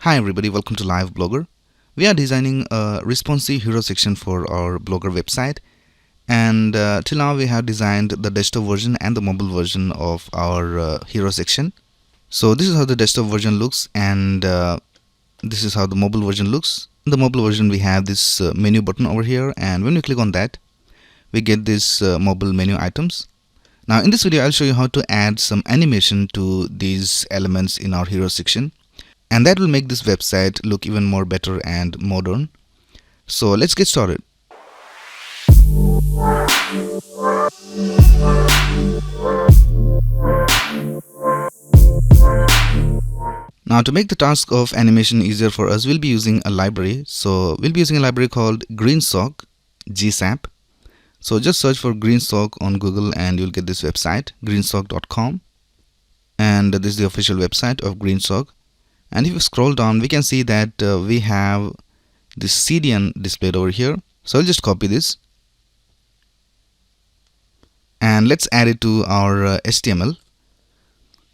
Hi everybody, welcome to Live Blogger. We are designing a responsive hero section for our Blogger website, and till now we have designed the desktop version and the mobile version of our hero section. So this is how the desktop version looks, and this is how the mobile version looks. In the mobile version we have this menu button over here, and when we click on that we get this mobile menu items. Now in this video I'll show you how to add some animation to these elements in our hero section, and that will make this website look even more better and modern. So let's get started. Now to make the task of animation easier for us, we'll be using a library. So we'll be using a library called Greensock GSAP. So just search for Greensock on Google and you'll get this website, greensock.com, and this is the official website of Greensock. And if you scroll down, we can see that we have this CDN displayed over here. So I'll just copy this and let's add it to our HTML.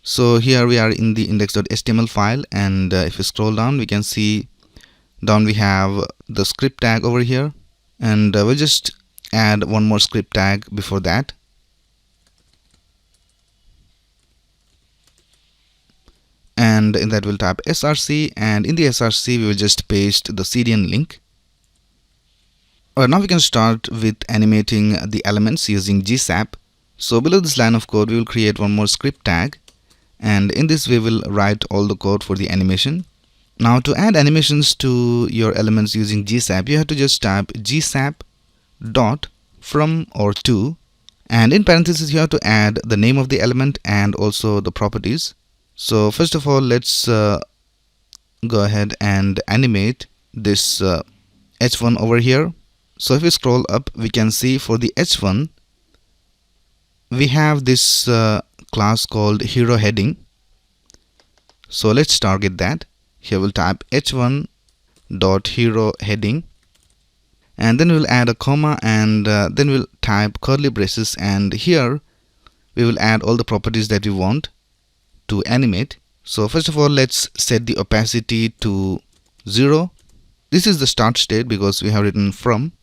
So here we are in the index.html file, and if you scroll down, we can see down we have the script tag over here, and we'll just add one more script tag before that. And in that we'll type src, and in the src we will just paste the CDN link. Alright, now we can start with animating the elements using GSAP. So below this line of code we will create one more script tag, and in this we will write all the code for the animation. Now to add animations to your elements using GSAP, you have to just type GSAP dot from or to, and in parentheses you have to add the name of the element and also the properties. So first of all, let's go ahead and animate this h1 over here. So if we scroll up, we can see for the h1 we have this class called hero heading. So let's target that. Here we'll type h1 dot hero heading, and then we'll add a comma, and then we'll type curly braces, and here we will add all the properties that we want to animate. So first of all, let's set the opacity to 0. This is the start state because we have written from,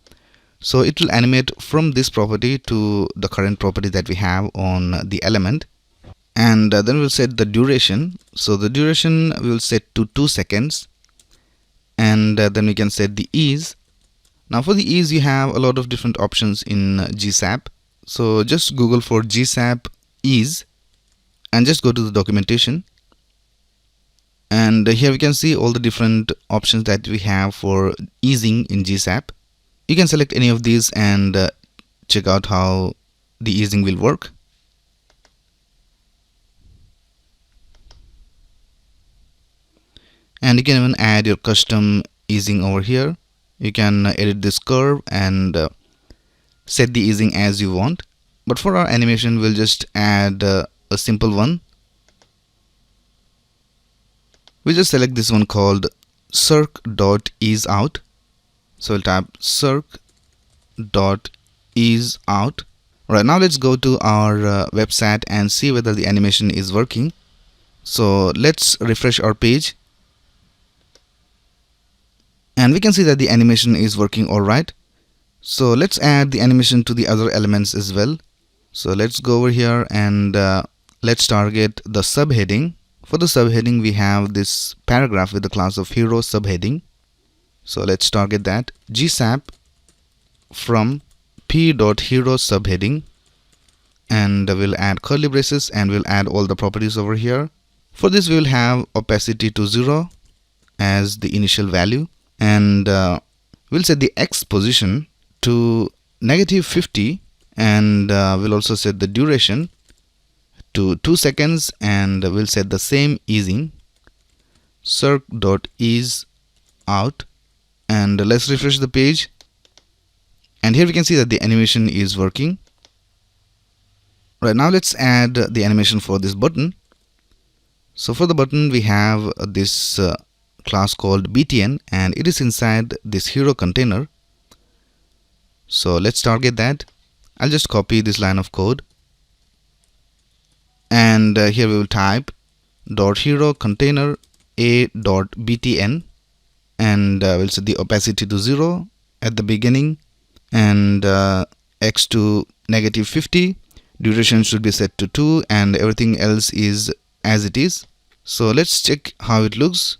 so it will animate from this property to the current property that we have on the element. And then we'll set the duration. So the duration we will set to 2 seconds, and then we can set the ease. Now for the ease, you have a lot of different options in GSAP. So just Google for GSAP ease and just go to the documentation, and here we can see all the different options that we have for easing in GSAP. You can select any of these and check out how the easing will work. And you can even add your custom easing over here. You can edit this curve and set the easing as you want. But for our animation, we'll just add a simple one. We'll just select this one called circ.easeout. So we'll type circ.easeout. Alright, now let's go to our website and see whether the animation is working. So let's refresh our page, and we can see that the animation is working alright. So let's add the animation to the other elements as well. So let's go over here and let's target the subheading. For the subheading, we have this paragraph with the class of hero subheading. So let's target that. GSAP from p.hero subheading, and we'll add curly braces and we'll add all the properties over here. For this we will have opacity to 0 as the initial value, and we'll set the X position to -50, and we'll also set the duration to 2 seconds, and we'll set the same easing, circ.easeout, and let's refresh the page, and here we can see that the animation is working. Right, now let's add the animation for this button. So for the button we have this class called btn, and it is inside this hero container. So let's target that. I'll just copy this line of code, and here we will type .hero container a.btn, and we'll set the opacity to 0 at the beginning, and x to -50. Duration should be set to 2, and everything else is as it is. So let's check how it looks.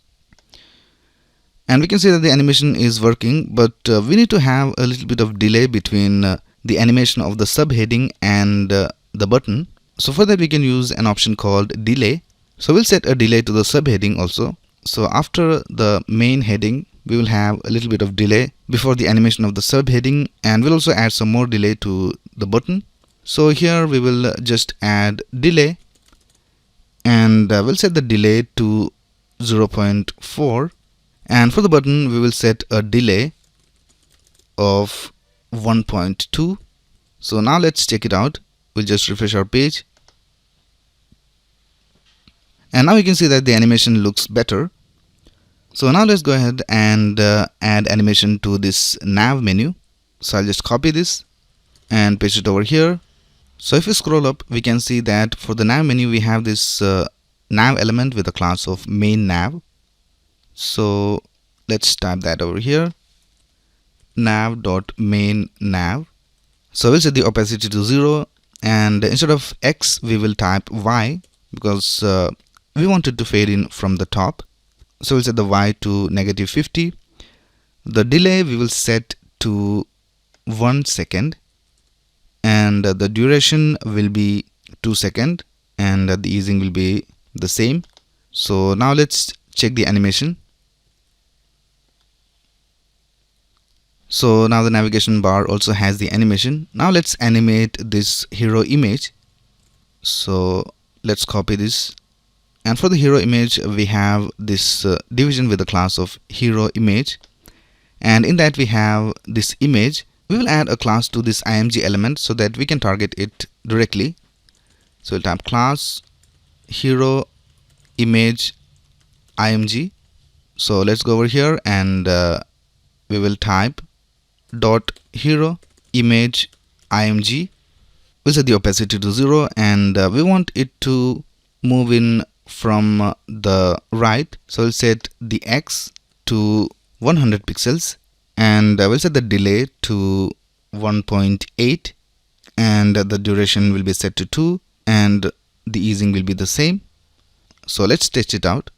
And we can see that the animation is working, but we need to have a little bit of delay between the animation of the subheading and the button. So for that we can use an option called delay. So we'll set a delay to the subheading also. So after the main heading, we will have a little bit of delay before the animation of the subheading, and we'll also add some more delay to the button. So here we will just add delay, and we'll set the delay to 0.4, and for the button we will set a delay of 1.2. So now let's check it out. We'll just refresh our page, and now you can see that the animation looks better. So now let's go ahead and add animation to this nav menu. So I'll just copy this and paste it over here. So if we scroll up, we can see that for the nav menu we have this nav element with a class of main nav. So let's type that over here, nav.main nav. So we'll set the opacity to 0, and instead of X we will type Y, because we want it to fade in from the top. So we'll set the Y to -50. The delay we will set to 1 second, and the duration will be 2 seconds, and the easing will be the same. So now let's check the animation. So now the navigation bar also has the animation. Now let's animate this hero image. So let's copy this, and for the hero image we have this division with the class of hero image, and in that we have this image. We will add a class to this img element so that we can target it directly. So we'll type class hero image img. So let's go over here, and we will type dot hero image img. We'll set the opacity to 0, and we want it to move in from the right. So we'll set the X to 100 pixels, and we'll set the delay to 1.8, and the duration will be set to 2, and the easing will be the same. So let's test it out.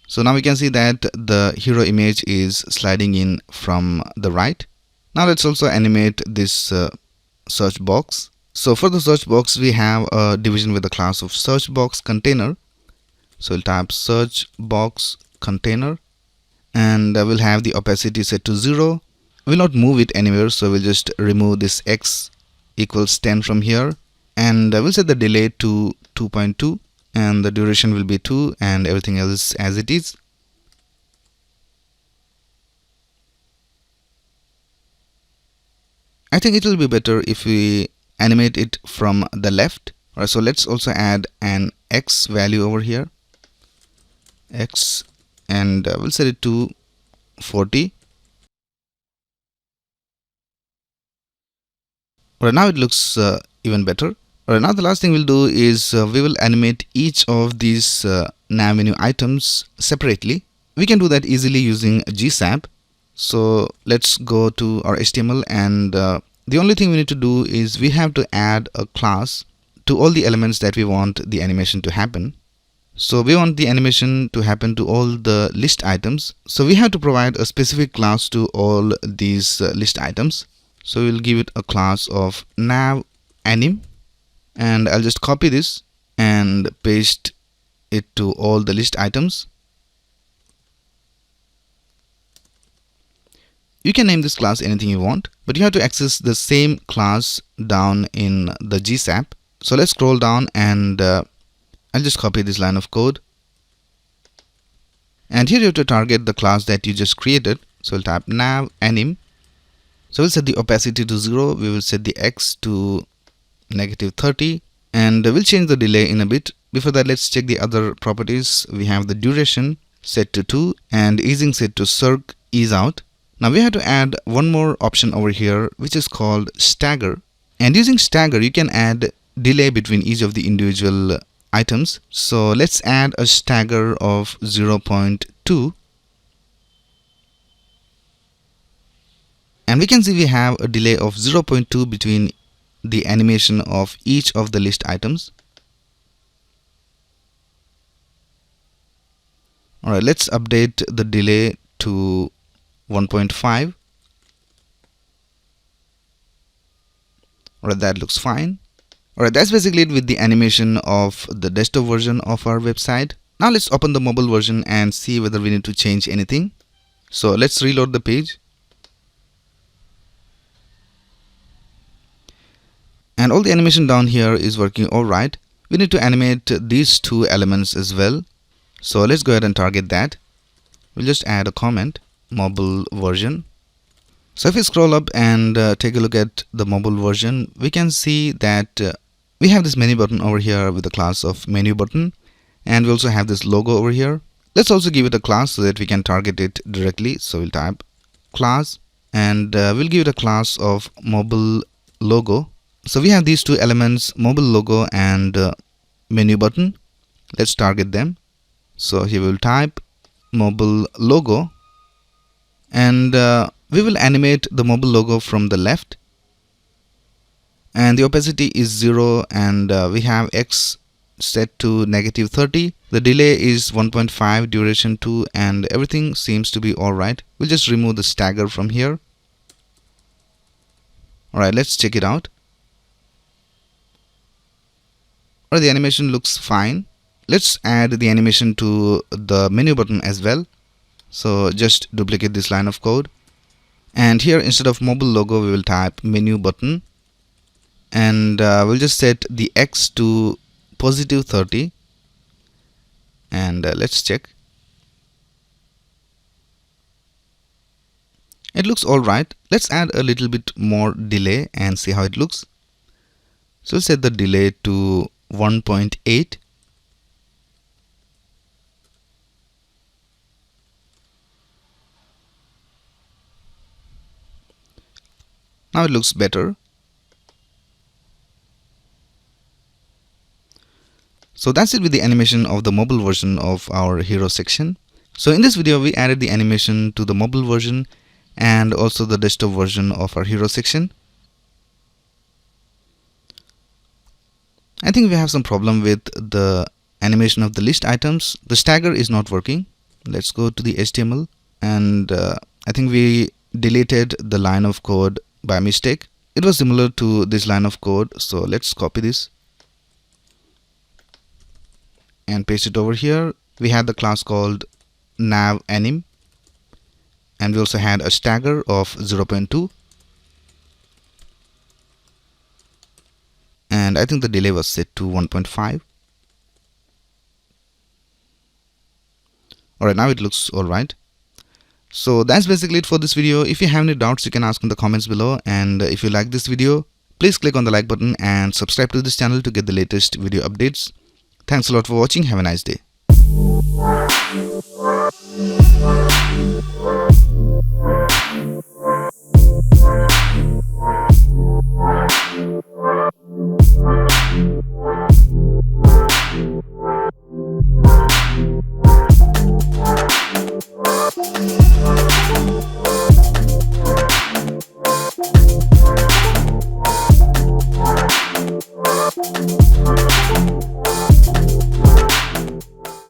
So now we can see that the hero image is sliding in from the right. Now let's also animate this search box. So for the search box we have a division with the class of search box container. So we'll type search box container, and we'll have the opacity set to 0. We'll not move it anywhere, so we'll just remove this X equals 10 from here, and we'll set the delay to 2.2, and the duration will be 2, and everything else as it is. I think it will be better if we animate it from the left. Alright, so let's also add an X value over here, X, and we'll set it to 40. Alright, now it looks even better. Alright, now the last thing we'll do is we will animate each of these nav menu items separately. We can do that easily using GSAP. So let's go to our HTML, and the only thing we need to do is we have to add a class to all the elements that we want the animation to happen. So we want the animation to happen to all the list items. So we have to provide a specific class to all these list items. So we'll give it a class of nav anim, and I'll just copy this and paste it to all the list items. You can name this class anything you want, but you have to access the same class down in the GSAP. So let's scroll down, and I'll just copy this line of code, and here you have to target the class that you just created. So we'll type nav anim. So we'll set the opacity to 0, we will set the X to -30, and we'll change the delay in a bit. Before that, let's check the other properties. We have the duration set to 2 and easing set to circ ease out. Now we have to add one more option over here, which is called stagger, and using stagger you can add delay between each of the individual items. So let's add a stagger of 0.2, and we can see we have a delay of 0.2 between the animation of each of the list items. Alright, let's update the delay to 1.5. Alright, that looks fine. Alright, that's basically it with the animation of the desktop version of our website. Now let's open the mobile version and see whether we need to change anything. So let's reload the page. And all the animation down here is working alright. We need to animate these two elements as well. So let's go ahead and target that. We'll just add a comment, mobile version. So if we scroll up and take a look at the mobile version, we can see that we have this menu button over here with the class of menu button, and we also have this logo over here. Let's also give it a class so that we can target it directly. So we'll type class, and we'll give it a class of mobile logo. So we have these two elements, mobile logo and menu button. Let's target them. So here we will type mobile logo, and we will animate the mobile logo from the left, and the opacity is 0, and we have X set to -30. The delay is 1.5, duration 2, and everything seems to be alright. We'll just remove the stagger from here. Alright, let's check it out. Alright, the animation looks fine. Let's add the animation to the menu button as well. So just duplicate this line of code, and here instead of mobile logo we will type menu button, and we'll just set the X to +30, and let's check. It looks alright. Let's add a little bit more delay and see how it looks. So we'll set the delay to 1.8. Now it looks better. So that's it with the animation of the mobile version of our hero section. So in this video we added the animation to the mobile version and also the desktop version of our hero section. I think we have some problem with the animation of the list items. The stagger is not working. Let's go to the HTML, and I think we deleted the line of code by mistake. It was similar to this line of code, so let's copy this and paste it over here. We had the class called nav_anim, and we also had a stagger of 0.2, and I think the delay was set to 1.5. Alright, now it looks alright. So that's basically it for this video. If you have any doubts, you can ask in the comments below, and if you like this video, please click on the like button and subscribe to this channel to get the latest video updates. Thanks a lot for watching. Have a nice day.